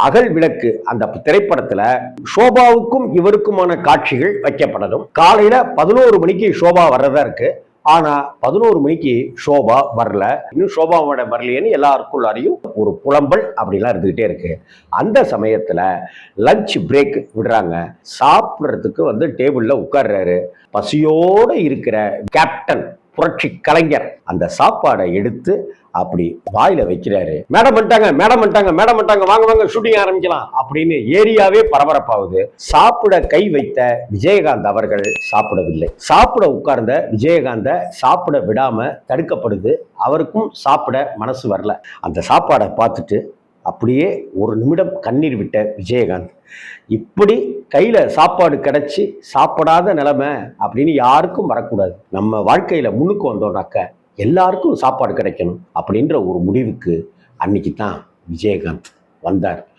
அகல் விளக்கு அந்த திரைப்படத்துல ஷோபாவுக்கும் இவருக்குமான காட்சிகள் வைக்கப்படணும். காலையில 11 மணிக்கு ஷோபா வர்றதா இருக்கு. ஆனா 11 மணிக்கு ஷோபா வரல, இன்னும் ஷோபாவோட வரலையேன்னு எல்லாருக்குள்ளாரையும் ஒரு புலம்பல் அப்படிலாம் இருந்துகிட்டே இருக்கு. அந்த சமயத்துல லஞ்ச் பிரேக் விடுறாங்க. சாப்பிட்றதுக்கு டேபிள்ல உட்கார்றாரு. பசியோட இருக்கிற கேப்டன் புரட்சி கலைஞர் அந்த சாப்பாடை எடுத்து அப்படி வாயில வைக்கிறாரு. மேடம் வந்துட்டாங்க, மேடம் வந்துட்டாங்க, மேடம் வந்துட்டாங்க, வாங்க வாங்க ஷூட்டிங் ஆரம்பிக்கலாம் அப்படின்னு ஏரியாவே பரபரப்பாகுது. சாப்பிட கை வைத்த விஜயகாந்த் அவர்கள் சாப்பிடவில்லை. சாப்பிட உட்கார்ந்த விஜயகாந்த சாப்பிட விடாம தடுக்கப்படுது. அவருக்கும் சாப்பிட மனசு வரல. அந்த சாப்பாடை பார்த்துட்டு அப்படியே ஒரு நிமிடம் கண்ணீர் விட்ட விஜயகாந்த், இப்படி கையில சாப்பாடு கிடைச்சி சாப்பிடாத நிலைமை அப்படின்னு யாருக்கும் வரக்கூடாது. நம்ம வாழ்க்கையில முன்னுக்கு வந்தோம்னாக்க எல்லாருக்கும் சாப்பாடு கிடைக்கணும் அப்படின்ற ஒரு முடிவுக்கு அன்னைக்கு தான் விஜயகாந்த் வந்தார்.